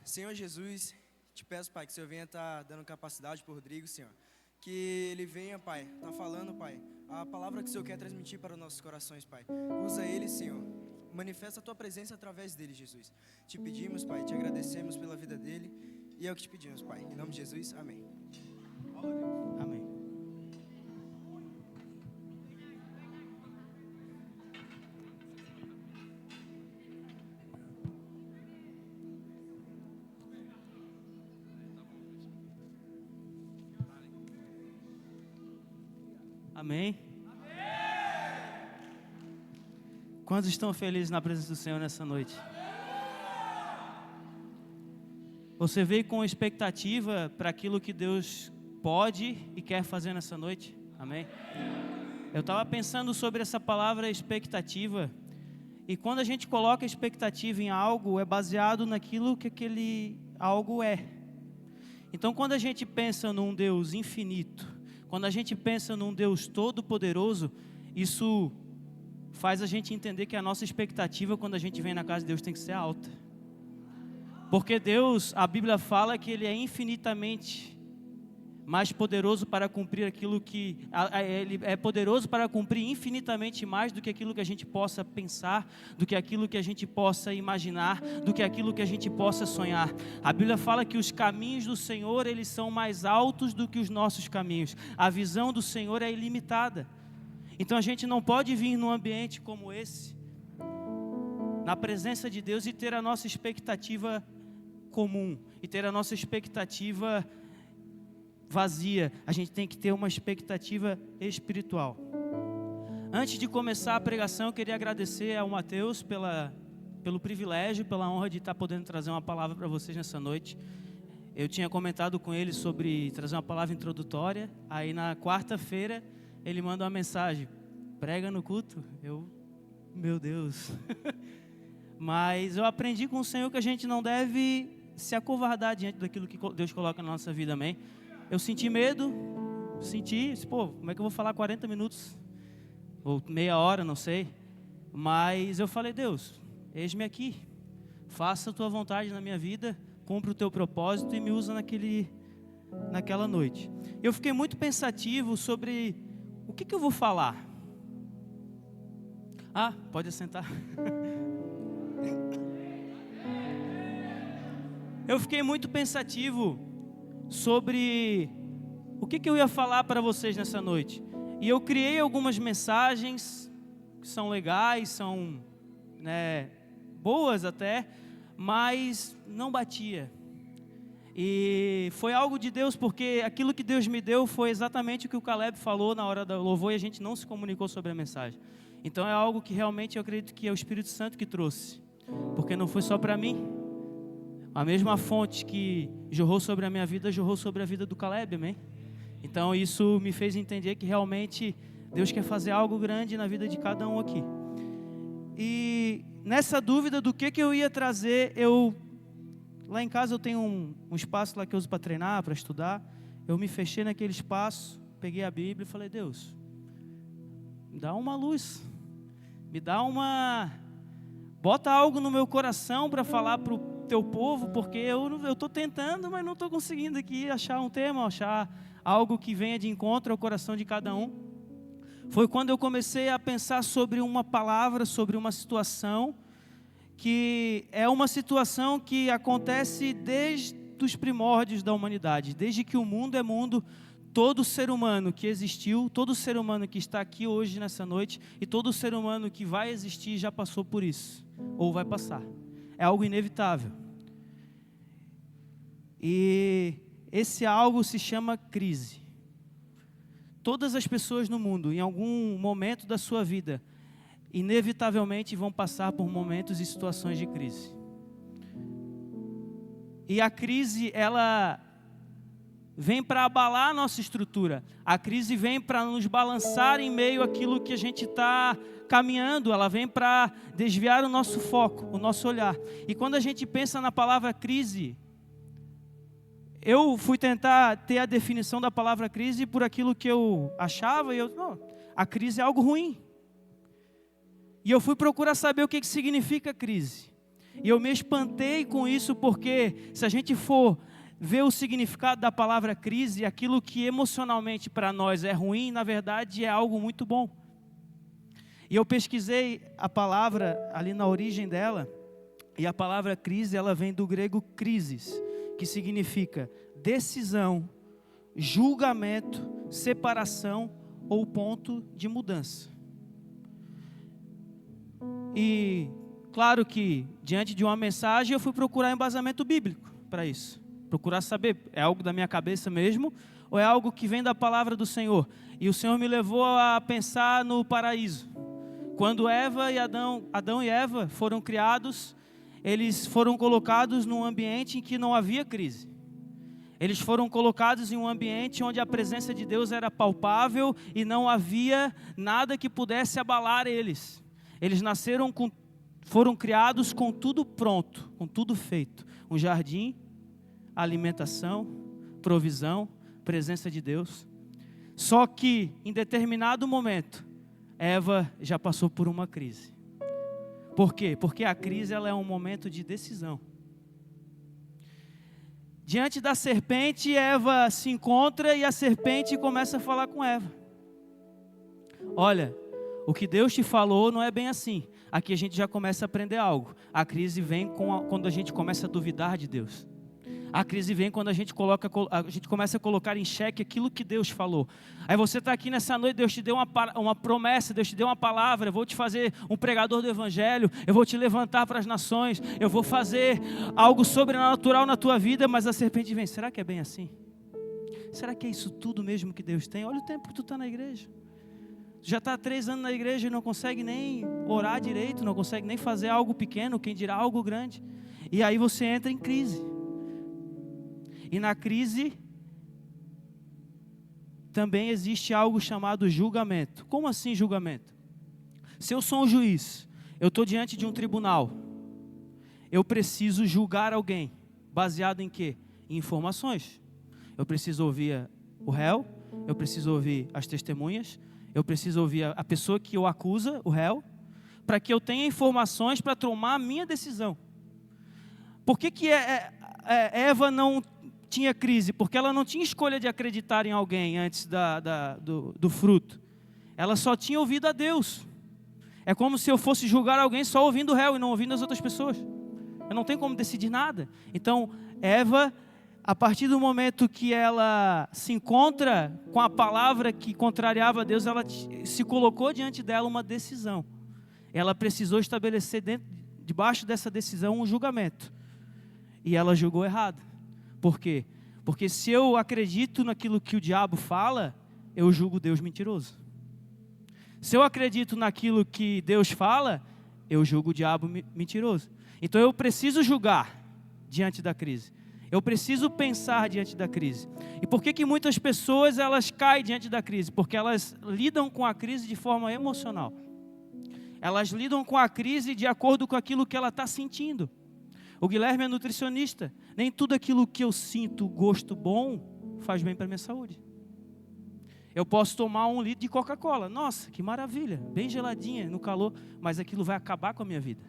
Senhor Jesus, te peço, Pai, que o Senhor venha estar dando capacidade para o Rodrigo, Senhor. Que ele venha, Pai, tá falando, Pai, a palavra que o Senhor quer transmitir para os nossos corações, Pai. Usa ele, Senhor. Manifesta a Tua presença através dele, Jesus. Te pedimos, Pai, te agradecemos pela vida dele. E é o que te pedimos, Pai. Em nome de Jesus, amém. Amém. Amém. Quantos estão felizes na presença do Senhor nessa noite? Você veio com expectativa para aquilo que Deus pode e quer fazer nessa noite? Amém? Eu estava pensando sobre essa palavra expectativa. E quando a gente coloca expectativa em algo, é baseado naquilo que aquele algo é. Então, quando a gente pensa num Deus infinito, quando a gente pensa num Deus todo-poderoso, isso faz a gente entender que a nossa expectativa quando a gente vem na casa de Deus tem que ser alta. Porque Deus, a Bíblia fala que Ele é infinitamente mais poderoso para cumprir aquilo que... Ele é poderoso para cumprir infinitamente mais do que aquilo que a gente possa pensar, do que aquilo que a gente possa imaginar, do que aquilo que a gente possa sonhar. A Bíblia fala que os caminhos do Senhor, eles são mais altos do que os nossos caminhos. A visão do Senhor é ilimitada. Então a gente não pode vir num ambiente como esse, na presença de Deus, e ter a nossa expectativa comum, e ter a nossa expectativa vazia. A gente tem que ter uma expectativa espiritual. Antes de começar a pregação, eu queria agradecer ao Mateus pelo privilégio, pela honra de estar podendo trazer uma palavra para vocês nessa noite. Eu tinha comentado com ele sobre trazer uma palavra introdutória. Aí na quarta-feira ele manda uma mensagem: prega no culto. Meu Deus. Mas eu aprendi com o Senhor que a gente não deve se acovardar diante daquilo que Deus coloca na nossa vida, amém? Eu senti medo, como é que eu vou falar 40 minutos? Ou meia hora, não sei. Mas eu falei: Deus, eis-me aqui. Faça a Tua vontade na minha vida, cumpra o Teu propósito e me usa naquela noite. Eu fiquei muito pensativo sobre o que eu vou falar. Pode assentar. Eu fiquei muito pensativo sobre o que eu ia falar para vocês nessa noite. E eu criei algumas mensagens que são legais, são boas até, mas não batia. E foi algo de Deus, porque aquilo que Deus me deu foi exatamente o que o Caleb falou na hora do louvor, e a gente não se comunicou sobre a mensagem. Então é algo que realmente eu acredito que é o Espírito Santo que trouxe, porque não foi só para mim. A mesma fonte que jorrou sobre a minha vida, jorrou sobre a vida do Caleb, amém? Então isso me fez entender que realmente Deus quer fazer algo grande na vida de cada um aqui. E nessa dúvida do que eu ia trazer, lá em casa eu tenho um espaço lá que eu uso para treinar, para estudar. Eu me fechei naquele espaço, peguei a Bíblia e falei: Deus, me dá uma luz, bota algo no meu coração para falar para o Teu povo, porque eu estou tentando, mas não estou conseguindo aqui achar um tema, achar algo que venha de encontro ao coração de cada um. Foi quando eu comecei a pensar sobre uma palavra, sobre uma situação, que é uma situação que acontece desde os primórdios da humanidade, desde que o mundo é mundo. Todo ser humano que existiu, todo ser humano que está aqui hoje nessa noite, e todo ser humano que vai existir já passou por isso, ou vai passar. É algo inevitável. E esse algo se chama crise. Todas as pessoas no mundo, em algum momento da sua vida, inevitavelmente vão passar por momentos e situações de crise. E a crise, ela vem para abalar a nossa estrutura. A crise vem para nos balançar em meio àquilo que a gente está caminhando. Ela vem para desviar o nosso foco, o nosso olhar. E quando a gente pensa na palavra crise, eu fui tentar ter a definição da palavra crise por aquilo que eu achava, e a crise é algo ruim. E eu fui procurar saber o que significa crise. E eu me espantei com isso, porque se a gente for ver o significado da palavra crise, aquilo que emocionalmente para nós é ruim, na verdade é algo muito bom. E eu pesquisei a palavra ali na origem dela, e a palavra crise, ela vem do grego crisis, que significa decisão, julgamento, separação ou ponto de mudança. E claro que diante de uma mensagem eu fui procurar embasamento bíblico para isso. Procurar saber, é algo da minha cabeça mesmo ou é algo que vem da palavra do Senhor? E o Senhor me levou a pensar no paraíso. Quando Adão e Eva foram criados, eles foram colocados num ambiente em que não havia crise. Eles foram colocados em um ambiente onde a presença de Deus era palpável e não havia nada que pudesse abalar eles. Eles foram criados com tudo pronto, com tudo feito. Um jardim, alimentação, provisão, presença de Deus. Só que, em determinado momento, Eva já passou por uma crise. Por quê? Porque a crise ela é um momento de decisão. Diante da serpente, Eva se encontra e a serpente começa a falar com Eva. Olha, o que Deus te falou não é bem assim. Aqui a gente já começa a aprender algo. A crise vem quando a gente começa a duvidar de Deus. A crise vem quando a gente começa a colocar em xeque aquilo que Deus falou. Aí você está aqui nessa noite, Deus te deu uma promessa, Deus te deu uma palavra, eu vou te fazer um pregador do Evangelho, eu vou te levantar para as nações, eu vou fazer algo sobrenatural na tua vida, mas a serpente vem, será que é bem assim? Será que é isso tudo mesmo que Deus tem? Olha o tempo que tu está na igreja. Já está há 3 anos na igreja e não consegue nem orar direito, não consegue nem fazer algo pequeno, quem dirá algo grande. E aí você entra em crise. E na crise também existe algo chamado julgamento. Como assim julgamento? Se eu sou um juiz, eu estou diante de um tribunal, eu preciso julgar alguém, baseado em quê? Em informações. Eu preciso ouvir o réu, eu preciso ouvir as testemunhas, eu preciso ouvir a pessoa que o acusa, o réu, para que eu tenha informações para tomar a minha decisão. Por que Eva não tinha crise? Porque ela não tinha escolha de acreditar em alguém antes do fruto. Ela só tinha ouvido a Deus. É como se eu fosse julgar alguém só ouvindo o réu e não ouvindo as outras pessoas. Eu não tenho como decidir nada. Então, Eva, a partir do momento que ela se encontra com a palavra que contrariava a Deus, ela se colocou diante dela uma decisão. Ela precisou estabelecer debaixo dessa decisão um julgamento. E ela julgou errado. Por quê? Porque se eu acredito naquilo que o diabo fala, eu julgo Deus mentiroso. Se eu acredito naquilo que Deus fala, eu julgo o diabo mentiroso. Então eu preciso julgar diante da crise. Eu preciso pensar diante da crise. E por que muitas pessoas elas caem diante da crise? Porque elas lidam com a crise de forma emocional. Elas lidam com a crise de acordo com aquilo que ela está sentindo. O Guilherme é nutricionista. Nem tudo aquilo que eu sinto gosto bom faz bem para a minha saúde. Eu posso tomar 1 litro de Coca-Cola. Nossa, que maravilha. Bem geladinha, no calor. Mas aquilo vai acabar com a minha vida.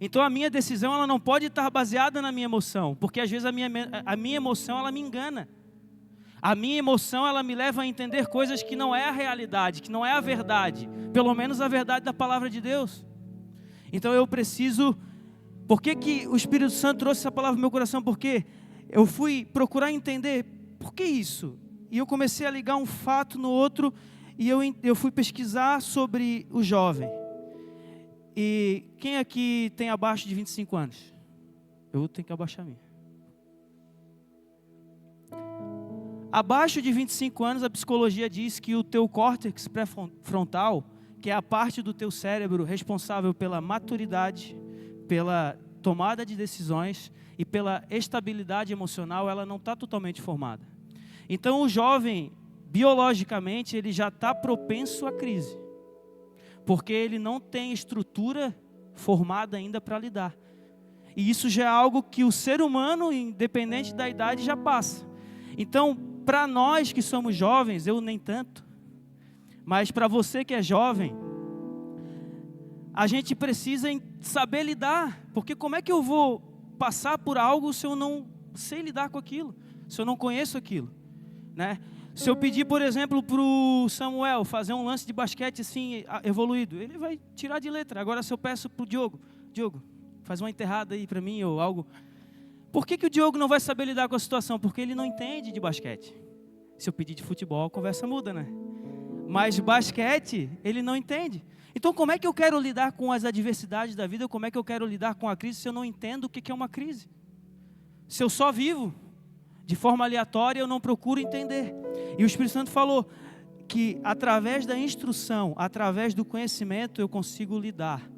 Então a minha decisão ela não pode estar baseada na minha emoção. Porque às vezes a minha emoção ela me engana. A minha emoção ela me leva a entender coisas que não é a realidade, que não é a verdade. Pelo menos a verdade da palavra de Deus. Então eu preciso... Por que o Espírito Santo trouxe essa palavra no meu coração? Porque eu fui procurar entender por que isso. E eu comecei a ligar um fato no outro e eu fui pesquisar sobre o jovem. E quem aqui tem abaixo de 25 anos? Eu tenho que abaixar a minha. Abaixo de 25 anos, a psicologia diz que o teu córtex pré-frontal, que é a parte do teu cérebro responsável pela maturidade, pela tomada de decisões e pela estabilidade emocional, ela não está totalmente formada. Então o jovem, biologicamente, ele já está propenso à crise, porque ele não tem estrutura formada ainda para lidar. E isso já é algo que o ser humano, independente da idade, já passa. Então, para nós que somos jovens, eu nem tanto, mas para você que é jovem, a gente precisa saber lidar, porque como é que eu vou passar por algo se eu não sei lidar com aquilo, se eu não conheço aquilo, né? Se eu pedir, por exemplo, para o Samuel fazer um lance de basquete assim, evoluído, ele vai tirar de letra. Agora, se eu peço para o Diogo, faz uma enterrada aí para mim ou algo. Por que o Diogo não vai saber lidar com a situação? Porque ele não entende de basquete. Se eu pedir de futebol, a conversa muda, né? Mas basquete, ele não entende. Então, como é que eu quero lidar com as adversidades da vida? Como é que eu quero lidar com a crise se eu não entendo o que é uma crise? Se eu só vivo de forma aleatória, eu não procuro entender. E o Espírito Santo falou que através da instrução, através do conhecimento, eu consigo lidar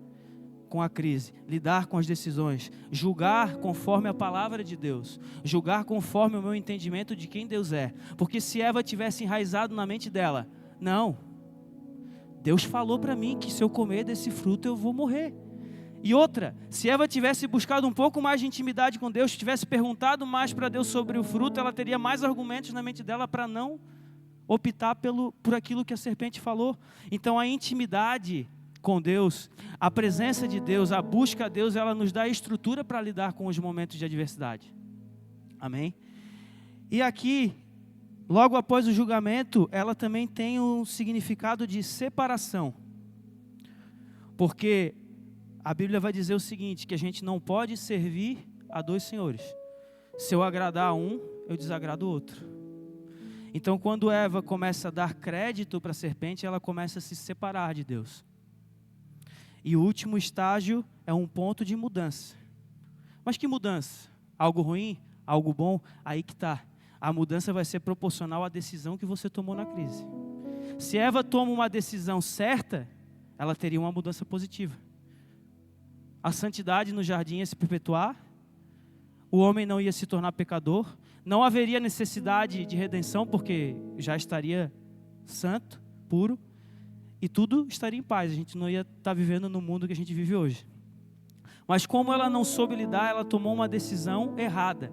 com a crise, lidar com as decisões, julgar conforme a palavra de Deus, julgar conforme o meu entendimento de quem Deus é. Porque se Eva tivesse enraizado na mente dela, não, Deus falou para mim que se eu comer desse fruto eu vou morrer. E outra, se Eva tivesse buscado um pouco mais de intimidade com Deus, tivesse perguntado mais para Deus sobre o fruto, ela teria mais argumentos na mente dela para não optar por aquilo que a serpente falou. Então a intimidade com Deus, a presença de Deus, a busca a Deus, ela nos dá a estrutura para lidar com os momentos de adversidade. Amém? E aqui, logo após o julgamento, ela também tem um significado de separação. Porque a Bíblia vai dizer o seguinte, que a gente não pode servir a dois senhores. Se eu agradar a um, eu desagrado o outro. Então, quando Eva começa a dar crédito para a serpente, ela começa a se separar de Deus. E o último estágio é um ponto de mudança. Mas que mudança? Algo ruim? Algo bom? Aí que está. A mudança vai ser proporcional à decisão que você tomou na crise. Se Eva toma uma decisão certa, ela teria uma mudança positiva. A santidade no jardim ia se perpetuar, o homem não ia se tornar pecador, não haveria necessidade de redenção, porque já estaria santo, puro, e tudo estaria em paz. A gente não ia estar vivendo no mundo que a gente vive hoje. Mas como ela não soube lidar, ela tomou uma decisão errada.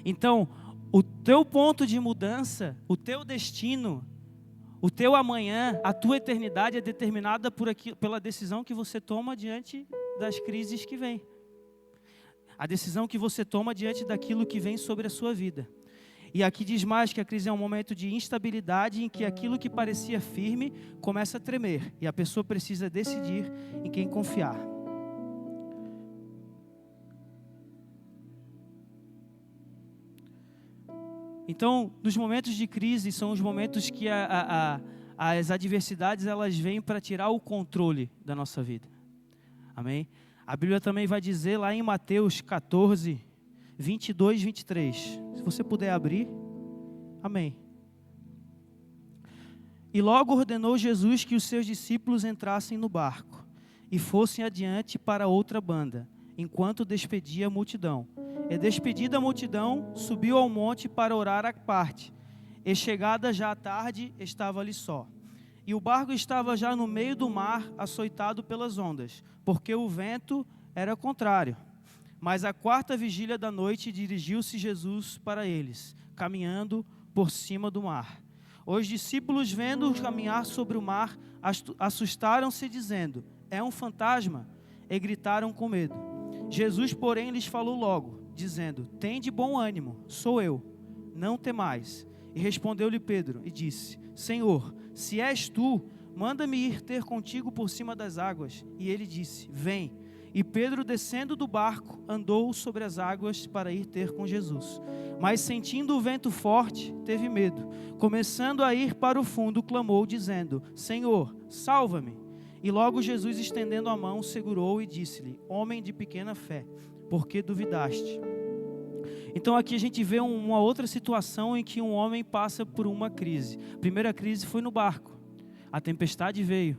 Então, o teu ponto de mudança, o teu destino, o teu amanhã, a tua eternidade é determinada pela decisão que você toma diante das crises que vêm. A decisão que você toma diante daquilo que vem sobre a sua vida. E aqui diz mais que a crise é um momento de instabilidade em que aquilo que parecia firme começa a tremer. E a pessoa precisa decidir em quem confiar. Então, nos momentos de crise, são os momentos que as adversidades elas vêm para tirar o controle da nossa vida. Amém? A Bíblia também vai dizer lá em Mateus 14, 22, 23. Se você puder abrir. Amém. E logo ordenou Jesus que os seus discípulos entrassem no barco e fossem adiante para outra banda, enquanto despedia a multidão. E despedida a multidão, subiu ao monte para orar à parte. E chegada já à tarde, estava ali só. E o barco estava já no meio do mar, açoitado pelas ondas, porque o vento era contrário. Mas à quarta vigília da noite, dirigiu-se Jesus para eles, caminhando por cima do mar. Os discípulos, vendo-o caminhar sobre o mar, assustaram-se, dizendo: é um fantasma, e gritaram com medo. Jesus, porém, lhes falou logo, dizendo: tende bom ânimo, sou eu, não temais. E respondeu-lhe Pedro e disse: Senhor, se és tu, manda-me ir ter contigo por cima das águas. E ele disse: vem. E Pedro, descendo do barco, andou sobre as águas para ir ter com Jesus. Mas sentindo o vento forte, teve medo. Começando a ir para o fundo, clamou, dizendo: Senhor, salva-me. E logo Jesus, estendendo a mão, segurou e disse-lhe: homem de pequena fé, por que duvidaste? Então aqui a gente vê uma outra situação em que um homem passa por uma crise. A primeira crise foi no barco. A tempestade veio.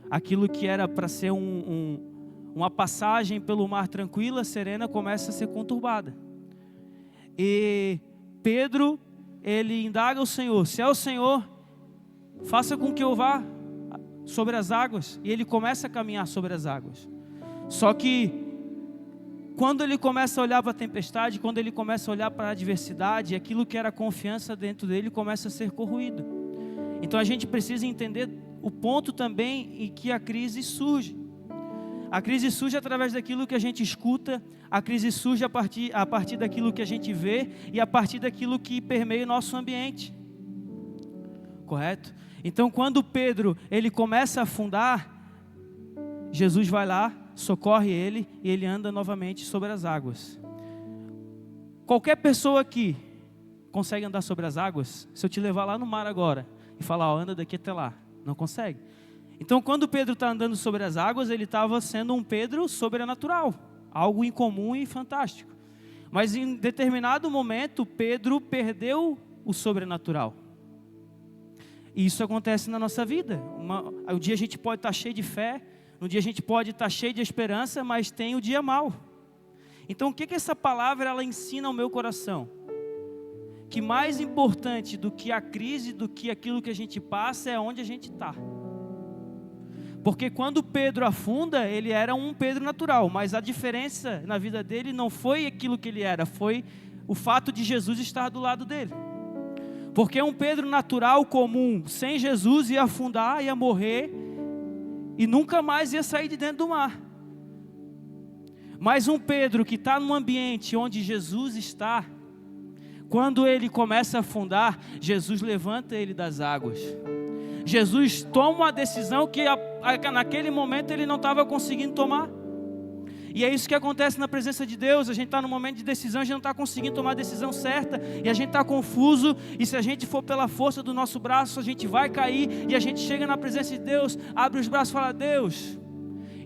Aquilo que era para ser uma passagem pelo mar tranquila, serena, começa a ser conturbada. E Pedro, ele indaga o Senhor: se é o Senhor, faça com que eu vá sobre as águas. E ele começa a caminhar sobre as águas. Só que quando ele começa a olhar para a tempestade, quando ele começa a olhar para a adversidade, aquilo que era confiança dentro dele começa a ser corroído. Então a gente precisa entender o ponto também em que a crise surge. A crise surge através daquilo que a gente escuta, a crise surge a partir daquilo que a gente vê e a partir daquilo que permeia o nosso ambiente. Correto? Então, quando Pedro ele começa a afundar, Jesus vai lá, socorre ele e ele anda novamente sobre as águas. Qualquer pessoa aqui consegue andar sobre as águas? Se eu te levar lá no mar agora e falar, ó, anda daqui até lá, não consegue. Então, quando Pedro está andando sobre as águas, ele estava sendo um Pedro sobrenatural, algo incomum e fantástico. Mas em determinado momento, Pedro perdeu o sobrenatural. E isso acontece na nossa vida. Um dia a gente pode estar cheio de fé, um dia a gente pode estar cheio de esperança, mas tem o dia mau. Então, o que essa palavra ela ensina ao meu coração? Que mais importante do que a crise, do que aquilo que a gente passa, é onde a gente está. Porque quando Pedro afunda, ele era um Pedro natural, mas a diferença na vida dele não foi aquilo que ele era, foi o fato de Jesus estar do lado dele. Porque um Pedro natural, comum, sem Jesus, ia afundar, ia morrer e nunca mais ia sair de dentro do mar. Mas um Pedro que está num ambiente onde Jesus está, quando ele começa a afundar, Jesus levanta ele das águas. Jesus toma uma decisão que naquele momento ele não estava conseguindo tomar. E é isso que acontece na presença de Deus. A gente está num momento de decisão, a gente não está conseguindo tomar a decisão certa, e a gente está confuso, e se a gente for pela força do nosso braço, a gente vai cair, e a gente chega na presença de Deus, abre os braços e fala, Deus,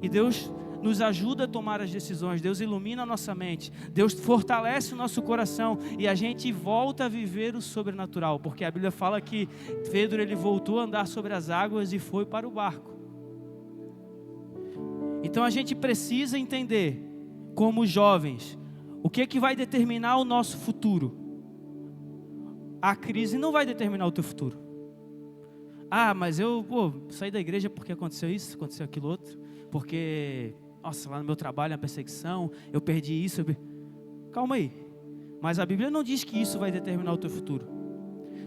e Deus nos ajuda a tomar as decisões, Deus ilumina a nossa mente, Deus fortalece o nosso coração, e a gente volta a viver o sobrenatural, porque a Bíblia fala que Pedro ele voltou a andar sobre as águas e foi para o barco. Então a gente precisa entender, como jovens, o que é que vai determinar o nosso futuro. A crise não vai determinar o teu futuro. Ah, mas eu saí da igreja porque aconteceu isso, aconteceu aquilo outro, porque, nossa, lá no meu trabalho é uma perseguição, eu perdi isso. Calma aí, mas a Bíblia não diz que isso vai determinar o teu futuro.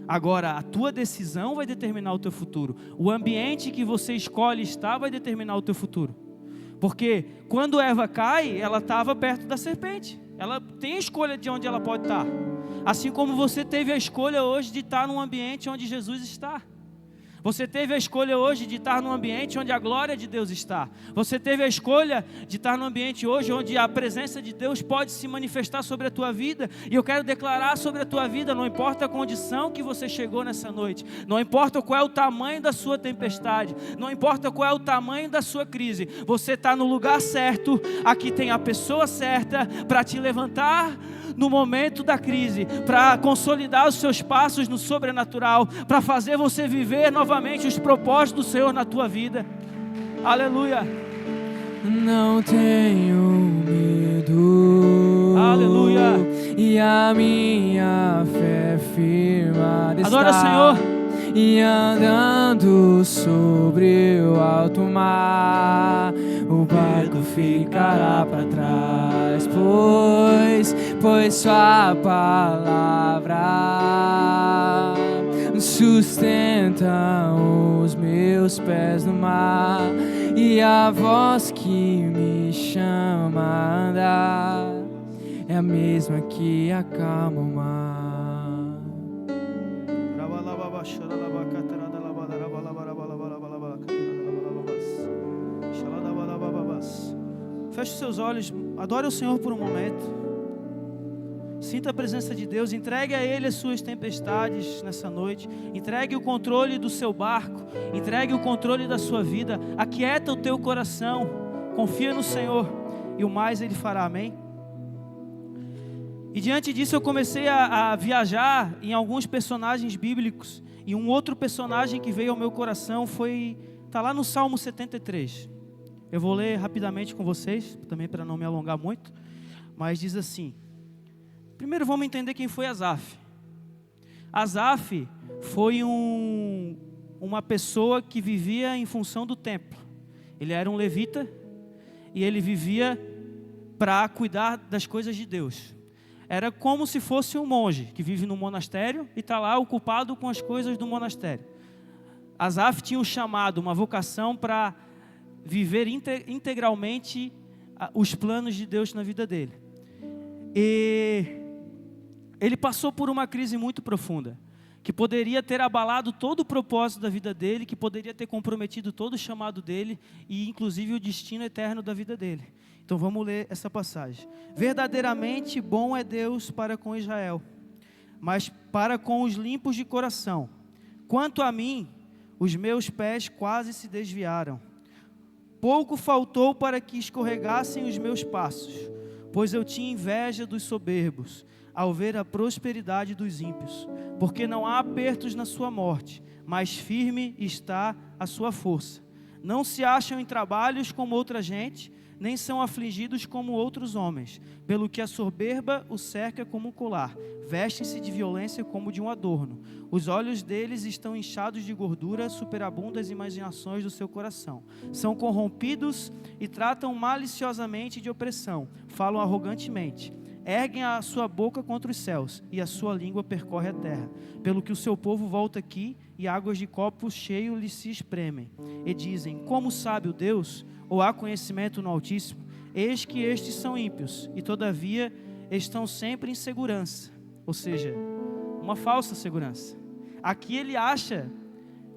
Agora, a tua decisão vai determinar o teu futuro. O ambiente que você escolhe estar vai determinar o teu futuro. Porque quando Eva cai, ela estava perto da serpente. Ela tem a escolha de onde ela pode estar. Assim como você teve a escolha hoje de estar num ambiente onde Jesus está. Você teve a escolha hoje de estar num ambiente onde a glória de Deus está. Você teve a escolha de estar num ambiente hoje onde a presença de Deus pode se manifestar sobre a tua vida. E eu quero declarar sobre a tua vida, não importa a condição que você chegou nessa noite, não importa qual é o tamanho da sua tempestade, não importa qual é o tamanho da sua crise, você está no lugar certo, aqui tem a pessoa certa para te levantar no momento da crise, para consolidar os seus passos no sobrenatural, para fazer você viver novamente os propósitos do Senhor na tua vida. Aleluia. Não tenho medo. Aleluia. E a minha fé firmada está. Adora o Senhor. E andando sobre o alto mar, o barco ficará para trás, pois sua palavra sustenta os meus pés no mar, e a voz que me chama a andar é a mesma que acalma o mar. Feche os seus olhos, adore o Senhor por um momento. Sinta a presença de Deus, entregue a Ele as suas tempestades nessa noite. Entregue o controle do seu barco, entregue o controle da sua vida. Aquieta o teu coração, confia no Senhor e o mais Ele fará, amém? E diante disso eu comecei a viajar em alguns personagens bíblicos. E um outro personagem que veio ao meu coração está lá no Salmo 73. Eu vou ler rapidamente com vocês, também para não me alongar muito. Mas diz assim. Primeiro vamos entender quem foi Asaf. Asaf foi uma pessoa que vivia em função do templo. Ele era um levita e ele vivia para cuidar das coisas de Deus. Era como se fosse um monge que vive no monastério e está lá ocupado com as coisas do monastério. Asaf tinha um chamado, uma vocação para viver integralmente os planos de Deus na vida dele. E ele passou por uma crise muito profunda, que poderia ter abalado todo o propósito da vida dele, que poderia ter comprometido todo o chamado dele e inclusive o destino eterno da vida dele. Então vamos ler essa passagem. Verdadeiramente bom é Deus para com Israel, mas para com os limpos de coração. Quanto a mim, os meus pés quase se desviaram. Pouco faltou para que escorregassem os meus passos, pois eu tinha inveja dos soberbos, ao ver a prosperidade dos ímpios, porque não há apertos na sua morte, mas firme está a sua força. Não se acham em trabalhos como outra gente, nem são afligidos como outros homens, pelo que a soberba o cerca como um colar, vestem-se de violência como de um adorno. Os olhos deles estão inchados de gordura, superabundam as imaginações do seu coração. São corrompidos e tratam maliciosamente de opressão, falam arrogantemente. Erguem a sua boca contra os céus, e a sua língua percorre a terra. Pelo que o seu povo volta aqui, e águas de copo cheio lhes se espremem. E dizem, como sabe o Deus, ou há conhecimento no Altíssimo? Eis que estes são ímpios, e todavia estão sempre em segurança. Ou seja, uma falsa segurança. Aqui ele acha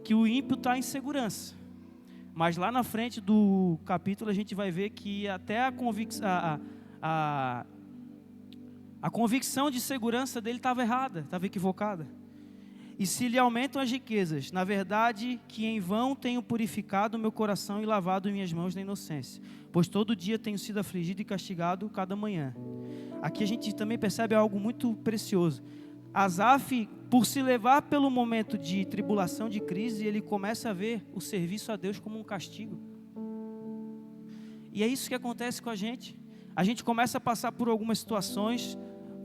que o ímpio está em segurança. Mas lá na frente do capítulo a gente vai ver que até a convicção de segurança dele estava errada, estava equivocada. E se lhe aumentam as riquezas, na verdade que em vão tenho purificado o meu coração e lavado minhas mãos na inocência, pois todo dia tenho sido afligido e castigado cada manhã. Aqui a gente também percebe algo muito precioso. Asaf, por se levar pelo momento de tribulação, de crise, ele começa a ver o serviço a Deus como um castigo. E é isso que acontece com a gente. A gente começa a passar por algumas situações,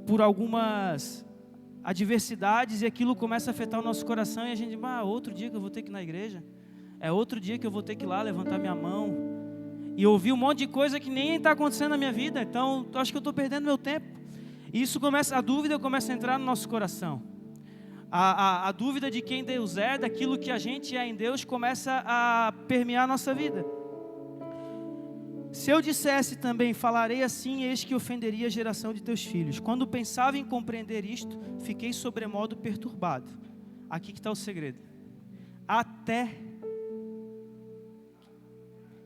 por algumas adversidades, e aquilo começa a afetar o nosso coração, e a gente, outro dia que eu vou ter que ir na igreja, é outro dia que eu vou ter que ir lá levantar minha mão, e ouvir um monte de coisa que nem está acontecendo na minha vida, então eu acho que eu estou perdendo meu tempo. E isso começa, a dúvida começa a entrar no nosso coração. A dúvida de quem Deus é, daquilo que a gente é em Deus, começa a permear a nossa vida. Se eu dissesse também, falarei assim, eis que ofenderia a geração de teus filhos. Quando pensava em compreender isto, fiquei sobremodo perturbado. Aqui que está o segredo. Até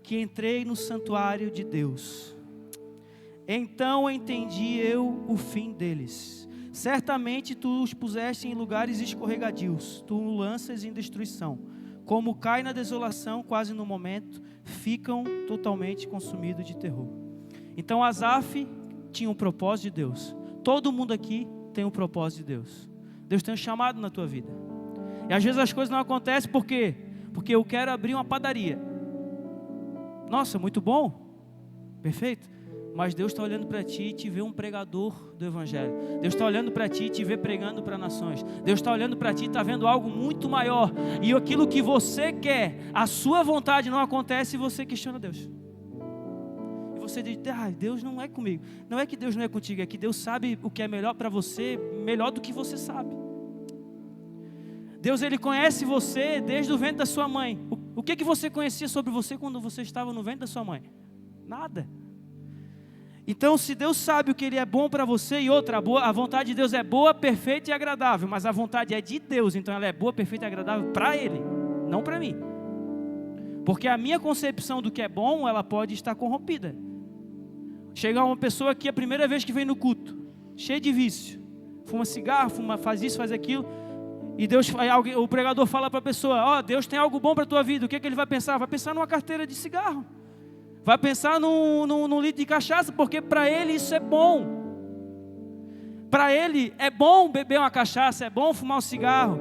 que entrei no santuário de Deus. Então entendi eu o fim deles. Certamente tu os puseste em lugares escorregadios, tu os lanças em destruição. Como cai na desolação, quase no momento, ficam totalmente consumidos de terror. Então Asaf tinha um propósito de Deus. Todo mundo aqui tem um propósito de Deus. Deus tem um chamado na tua vida. E às vezes as coisas não acontecem por quê? Porque eu quero abrir uma padaria. Nossa, muito bom. Perfeito. Mas Deus está olhando para ti e te vê um pregador do Evangelho. Deus está olhando para ti e te vê pregando para nações. Deus está olhando para ti e está vendo algo muito maior. E aquilo que você quer, a sua vontade não acontece e você questiona Deus. E você diz, Deus não é comigo. Não é que Deus não é contigo, é que Deus sabe o que é melhor para você, melhor do que você sabe. Deus, Ele conhece você desde o ventre da sua mãe. O que você conhecia sobre você quando você estava no ventre da sua mãe? Nada. Então, se Deus sabe o que Ele é bom para você, e outra, a vontade de Deus é boa, perfeita e agradável, mas a vontade é de Deus, então ela é boa, perfeita e agradável para Ele, não para mim. Porque a minha concepção do que é bom, ela pode estar corrompida. Chega uma pessoa aqui a primeira vez que vem no culto, cheia de vício, fuma cigarro, faz isso, faz aquilo, e o pregador fala para a pessoa, Deus tem algo bom para a tua vida, o que Ele vai pensar? Vai pensar numa carteira de cigarro. Vai pensar num litro de cachaça, porque para ele isso é bom. Para ele é bom beber uma cachaça, é bom fumar um cigarro.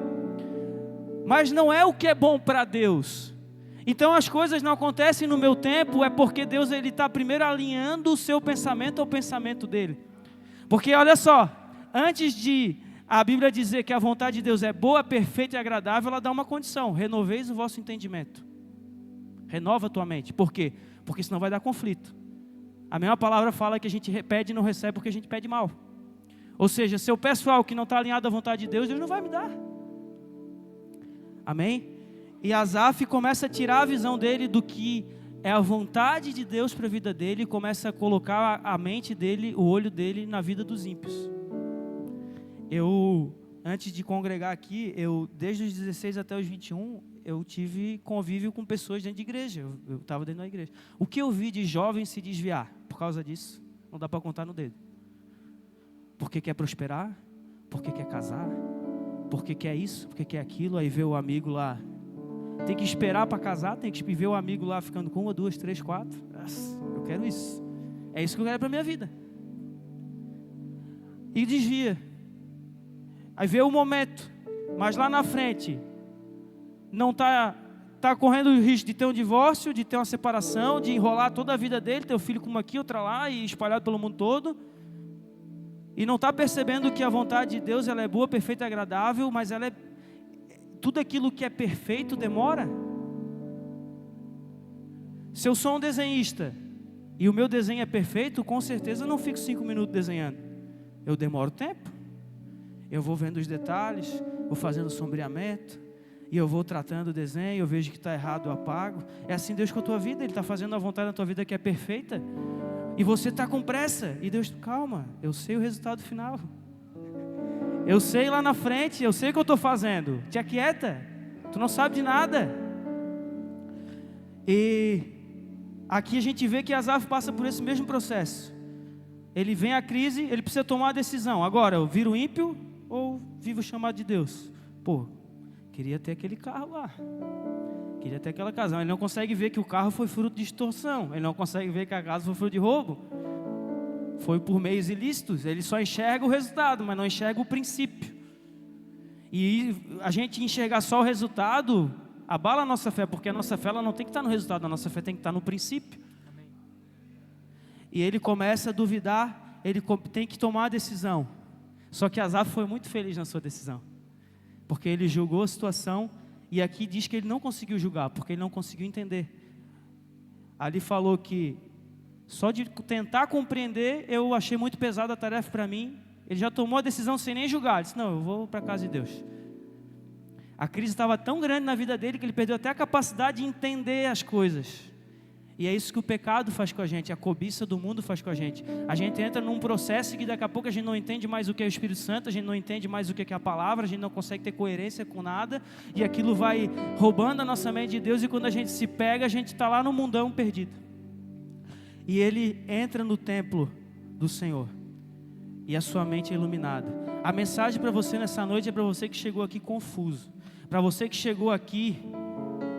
Mas não é o que é bom para Deus. Então as coisas não acontecem no meu tempo, é porque Deus está primeiro alinhando o seu pensamento ao pensamento dele. Porque olha só, antes de a Bíblia dizer que a vontade de Deus é boa, perfeita e agradável, ela dá uma condição: renoveis o vosso entendimento. Renova a tua mente. Por quê? Porque senão vai dar conflito. A mesma palavra fala que a gente pede e não recebe porque a gente pede mal. Ou seja, se eu peço algo que não está alinhado à vontade de Deus, Deus não vai me dar. Amém? E Asaf começa a tirar a visão dele do que é a vontade de Deus para a vida dele e começa a colocar a mente dele, o olho dele na vida dos ímpios. Antes de congregar aqui, desde os 16 até os 21, eu tive convívio com pessoas dentro de igreja. Eu estava dentro da igreja. O que eu vi de jovens se desviar por causa disso, não dá para contar no dedo. Porque quer prosperar, porque quer casar, porque quer isso, porque quer aquilo, aí vê o amigo lá. Tem que esperar para casar, tem que ver o amigo lá ficando com 1, 2, 3, 4. Nossa, eu quero isso. É isso que eu quero para a minha vida. E desvia. Aí vê o momento, mas lá na frente não tá correndo o risco de ter um divórcio, de ter uma separação, de enrolar toda a vida dele, ter o filho como aqui, outra lá e espalhado pelo mundo todo. E não está percebendo que a vontade de Deus ela é boa, perfeita e agradável, mas ela é tudo aquilo que é perfeito demora. Se eu sou um desenhista e o meu desenho é perfeito, com certeza eu não fico 5 minutos desenhando. Eu demoro tempo. Eu vou vendo os detalhes, vou fazendo sombreamento, e eu vou tratando o desenho, eu vejo que está errado, eu apago. É assim Deus com a tua vida, Ele está fazendo a vontade da tua vida que é perfeita, e você está com pressa, e Deus, calma, eu sei o resultado final. Eu sei lá na frente, eu sei o que eu estou fazendo. Te aquieta, tu não sabe de nada. E aqui a gente vê que Asaf passa por esse mesmo processo. Ele vem à crise, ele precisa tomar a decisão. Agora, eu viro ímpio ou vivo o chamado de Deus? Pô, queria ter aquele carro lá. Queria ter aquela casa. Ele não consegue ver que o carro foi fruto de extorsão. Ele não consegue ver que a casa foi fruto de roubo. Foi por meios ilícitos. Ele só enxerga o resultado, mas não enxerga o princípio. E a gente enxergar só o resultado abala a nossa fé, porque a nossa fé ela não tem que estar no resultado, a nossa fé tem que estar no princípio. E ele começa a duvidar, ele tem que tomar a decisão. Só que Asaf foi muito feliz na sua decisão, porque ele julgou a situação, e aqui diz que ele não conseguiu julgar, porque ele não conseguiu entender. Ali falou que só de tentar compreender, eu achei muito pesada a tarefa para mim. Ele já tomou a decisão sem nem julgar, ele disse, não, eu vou para a casa de Deus. A crise estava tão grande na vida dele, que ele perdeu até a capacidade de entender as coisas. E é isso que o pecado faz com a gente, a cobiça do mundo faz com a gente. A gente entra num processo que daqui a pouco a gente não entende mais o que é o Espírito Santo, a gente não entende mais o que é a palavra, a gente não consegue ter coerência com nada, e aquilo vai roubando a nossa mente de Deus, e quando a gente se pega, a gente está lá no mundão perdido. E ele entra no templo do Senhor, e a sua mente é iluminada. A mensagem para você nessa noite é para você que chegou aqui confuso, para você que chegou aqui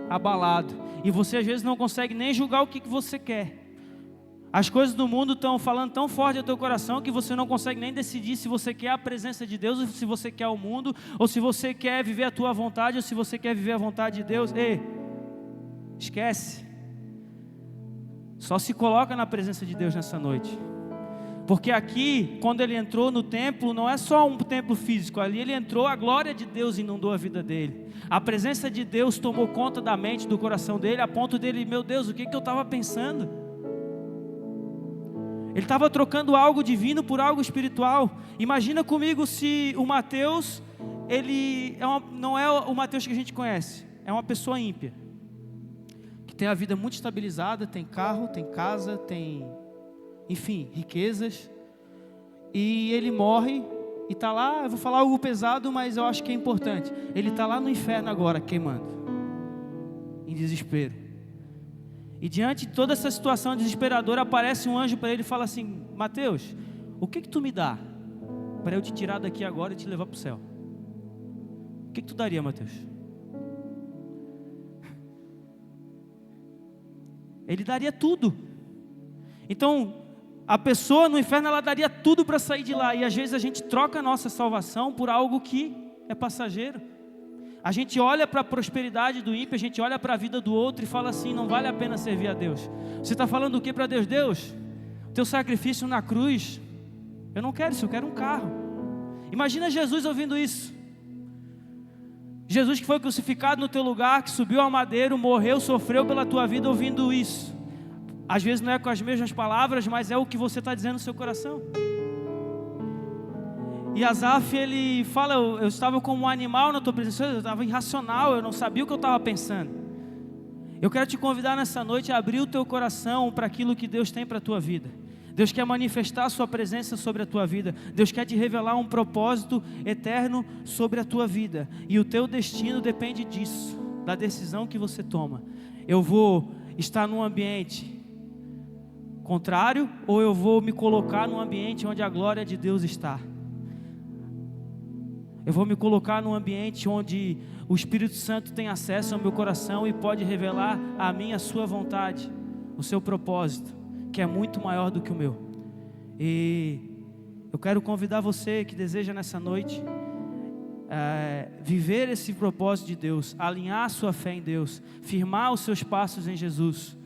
abalado, e você às vezes não consegue nem julgar o que você quer. As coisas do mundo estão falando tão forte ao teu coração que você não consegue nem decidir se você quer a presença de Deus, ou se você quer o mundo, ou se você quer viver a tua vontade, ou se você quer viver a vontade de Deus. Ei, esquece. Só se coloca na presença de Deus nessa noite. Porque aqui, quando ele entrou no templo, não é só um templo físico, ali ele entrou, a glória de Deus inundou a vida dele. A presença de Deus tomou conta da mente, do coração dele, a ponto dele, meu Deus, o que eu estava pensando? Ele estava trocando algo divino por algo espiritual. Imagina comigo se o Mateus, não é o Mateus que a gente conhece, é uma pessoa ímpia, que tem a vida muito estabilizada, tem carro, tem casa, tem... enfim, riquezas, e ele morre, e está lá, eu vou falar algo pesado, mas eu acho que é importante, ele está lá no inferno agora, queimando, em desespero, e diante de toda essa situação desesperadora, aparece um anjo para ele e fala assim, Mateus, o que tu me dá, para eu te tirar daqui agora e te levar para o céu? O que tu daria, Mateus? Ele daria tudo. Então, a pessoa no inferno, ela daria tudo para sair de lá. E às vezes a gente troca a nossa salvação por algo que é passageiro. A gente olha para a prosperidade do ímpio, a gente olha para a vida do outro e fala assim, não vale a pena servir a Deus. Você está falando o que para Deus? Deus, teu sacrifício na cruz, eu não quero isso, eu quero um carro. Imagina Jesus ouvindo isso. Jesus que foi crucificado no teu lugar, que subiu ao madeiro, morreu, sofreu pela tua vida, ouvindo isso. Às vezes não é com as mesmas palavras, mas é o que você está dizendo no seu coração. E Asaf, ele fala, eu estava como um animal na tua presença, eu estava irracional, eu não sabia o que eu estava pensando. Eu quero te convidar nessa noite a abrir o teu coração para aquilo que Deus tem para a tua vida. Deus quer manifestar a sua presença sobre a tua vida. Deus quer te revelar um propósito eterno sobre a tua vida. E o teu destino depende disso, da decisão que você toma. Eu vou estar num ambiente contrário ou eu vou me colocar num ambiente onde a glória de Deus está? Eu vou me colocar num ambiente onde o Espírito Santo tem acesso ao meu coração e pode revelar a mim a sua vontade, o seu propósito, que é muito maior do que o meu. E eu quero convidar você que deseja nessa noite viver esse propósito de Deus, alinhar a sua fé em Deus, firmar os seus passos em Jesus,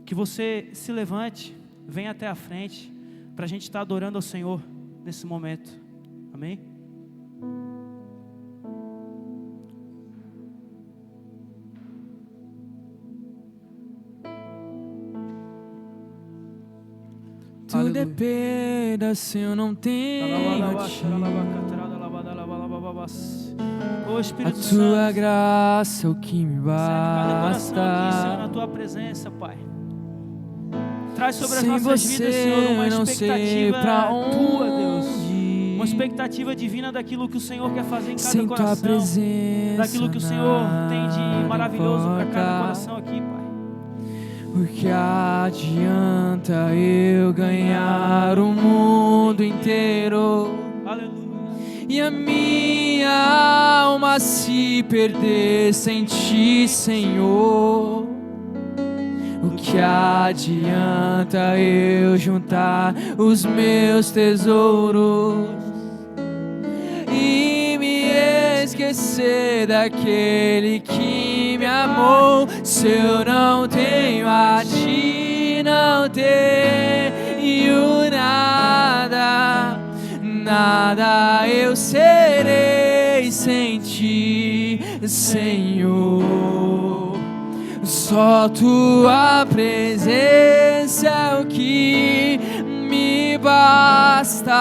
que você se levante, venha até a frente, para a gente estar adorando ao Senhor nesse momento. Amém? Tudo é perda se eu não tenho a Ti. Ô A Espírito Tua Santo, graça é o que me cada coração aqui, Senhor, na basta. Tua presença, Pai. Traz sobre as Sem nossas você vidas, Senhor, uma eu não sei expectativa pra Tua, Deus. onde Uma expectativa divina daquilo que o Senhor quer fazer em cada sem Tua coração. presença Daquilo que o Senhor tem de nada maravilhoso para cada importa. coração aqui, Pai. Porque adianta eu ganhar o mundo inteiro Aleluia. e a minha alma se perder sem Ti, Senhor? O que adianta eu juntar os meus tesouros e me esquecer daquele que me amou? Se eu não tenho a Ti, não tenho nada, nada eu serei sem Ti, Senhor. Só Tua presença é o que me basta,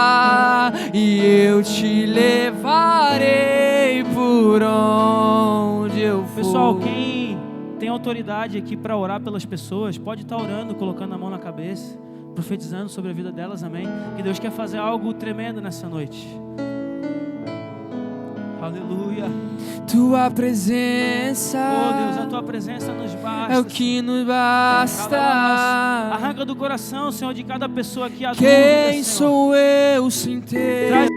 e eu Te levarei por onde eu for. Pessoal, quem tem autoridade aqui para orar pelas pessoas, pode estar orando, colocando a mão na cabeça, profetizando sobre a vida delas, amém? Que Deus quer fazer algo tremendo nessa noite. Aleluia. Tua presença, Oh Deus, a Tua presença nos basta. é o que nos basta. Arranca do coração, Senhor, de cada pessoa aqui a dúvida, Quem Senhor. sou eu sem ter Traz